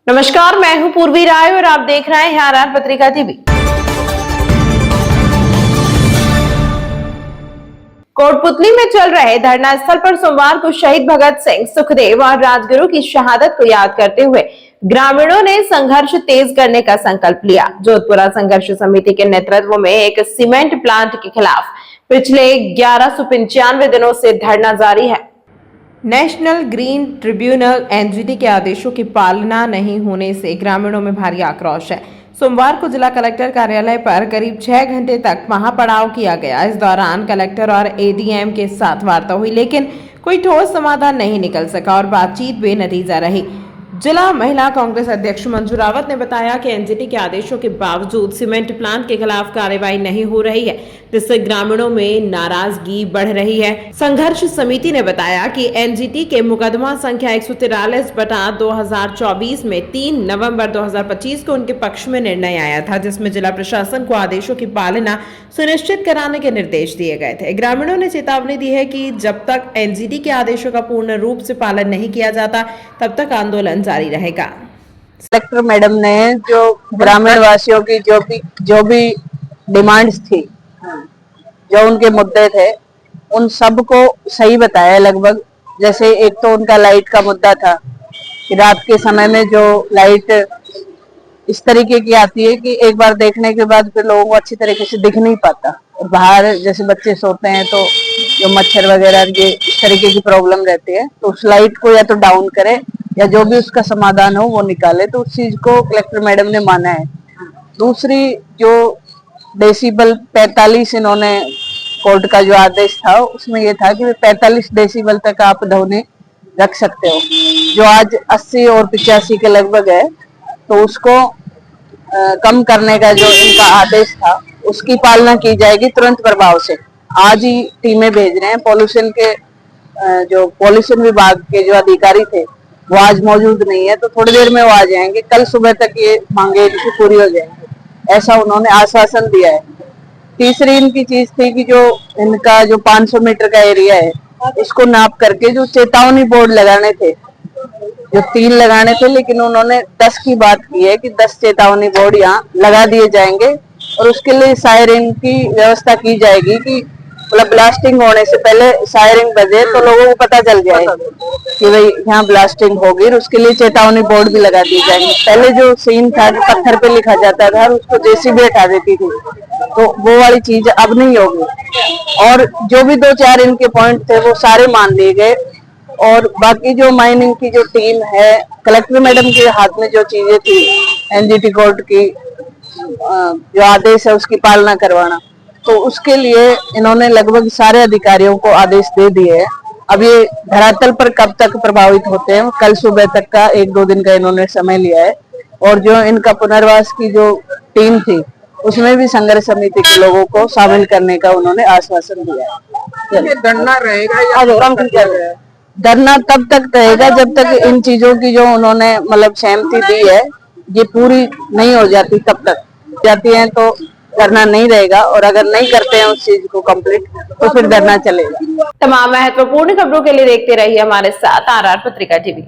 नमस्कार, मैं हूं पूर्वी राय और आप देख रहे हैं आर पत्रिका टीवी। कोटपुतली में चल रहे धरना स्थल पर सोमवार को शहीद भगत सिंह, सुखदेव और राजगुरु की शहादत को याद करते हुए ग्रामीणों ने संघर्ष तेज करने का संकल्प लिया। जोधपुरा संघर्ष समिति के नेतृत्व में एक सीमेंट प्लांट के खिलाफ पिछले 1195 दिनों से धरना जारी है। नेशनल ग्रीन ट्रिब्यूनल एनजीटी के आदेशों की पालना नहीं होने से ग्रामीणों में भारी आक्रोश है। सोमवार को जिला कलेक्टर कार्यालय पर करीब 6 घंटे तक महापड़ाव किया गया। इस दौरान कलेक्टर और एडीएम के साथ वार्ता हुई, लेकिन कोई ठोस समाधान नहीं निकल सका और बातचीत बेनतीजा रही। जिला महिला कांग्रेस अध्यक्ष मंजू रावत ने बताया कि एनजीटी के आदेशों के बावजूद सीमेंट प्लांट के खिलाफ कार्रवाई नहीं हो रही है, जिससे ग्रामीणों में नाराजगी बढ़ रही है। संघर्ष समिति ने बताया कि एनजीटी के मुकदमा संख्या 143/2024 में 3 नवंबर 2025 को उनके पक्ष में निर्णय आया था, जिसमें जिला प्रशासन को आदेशों की पालना सुनिश्चित कराने के निर्देश दिए गए थे। ग्रामीणों ने चेतावनी दी है कि जब तक एनजीटी के आदेशों का पूर्ण रूप से पालन नहीं किया जाता, तब तक आंदोलन जारी रहेगा। कलेक्टर मैडम ने जो ग्रामीण वासियों की जो भी डिमांड्स थी, जो उनके मुद्दे थे, उन सब को सही बताया लगभग। जैसे एक तो उनका लाइट का मुद्दा था कि रात के समय में जो लाइट इस तरीके की आती है कि एक बार देखने के बाद फिर लोगों को अच्छी तरीके से दिख नहीं पाता, और बाहर जैसे बच्चे सोते हैं तो जो मच्छर वगैरह ये इस तरीके की प्रॉब्लम रहती है, तो उस लाइट को या तो डाउन करे या जो भी उसका समाधान हो वो निकाले। तो उस चीज को कलेक्टर मैडम ने माना है। दूसरी जो डेसिबल 45 इन्होंने कोर्ट का जो आदेश था उसमें ये था कि 45 डेसिबल तक आप ध्वनि रख सकते हो, जो आज 80 और 85 के लगभग है। तो उसको कम करने का जो इनका आदेश था उसकी पालना की जाएगी तुरंत प्रभाव से। आज ही टीमें भेज रहे हैं पॉल्यूशन के, जो पॉल्यूशन विभाग के जो अधिकारी थे वो आज मौजूद नहीं है, तो थोड़ी देर में वो आ जाएंगे। कल सुबह तक ये मांगे इनकी पूरी हो जाएंगी, ऐसा उन्होंने आश्वासन दिया है। तीसरी इनकी चीज थी कि जो इनका जो 500 मीटर का एरिया है उसको नाप करके जो चेतावनी बोर्ड लगाने थे, जो 3 लगाने थे, लेकिन उन्होंने 10 की बात की है कि 10 चेतावनी बोर्ड यहाँ लगा दिए जाएंगे और उसके लिए सायरिंग की व्यवस्था की जाएगी कि मतलब ब्लास्टिंग होने से पहले सायरिंग बजे तो लोगों को पता चल जाए कि भाई यहाँ ब्लास्टिंग होगी, और उसके लिए चेतावनी बोर्ड भी लगा दी जाएंगे। पहले जो सीन था कि पत्थर पे लिखा जाता था और उसको जेसीबी हटा देती थी, तो वो वाली चीज अब नहीं होगी। और जो भी 2-4 इनके पॉइंट थे वो सारे मान लिए गए। और बाकी जो माइनिंग की जो टीम है, कलेक्टर मैडम के हाथ में जो चीजें थी, एनजीटी कोर्ट की जो आदेश है उसकी पालना करवाना, तो उसके लिए इन्होंने लगभग सारे अधिकारियों को आदेश दे दिए हैं। अब ये धरातल पर कब तक प्रभावित होते हैं, कल सुबह तक का 1-2 दिन का इन्होंने समय लिया है। और जो इनका पुनर्वास की जो टीम थी उसमें भी संघर्ष समिति के लोगों को शामिल करने का उन्होंने आश्वासन दिया है। धरना रहेगा या धरना तब तक रहेगा जब तक इन चीजों की जो उन्होंने मतलब सहमति दी है ये पूरी नहीं हो जाती, तब तक जाती है तो धरना नहीं रहेगा, और अगर नहीं करते हैं उस चीज को कंप्लीट तो फिर धरना चलेगा। तमाम महत्वपूर्ण खबरों के लिए देखते रहिए हमारे साथ आर पत्रिका टीवी।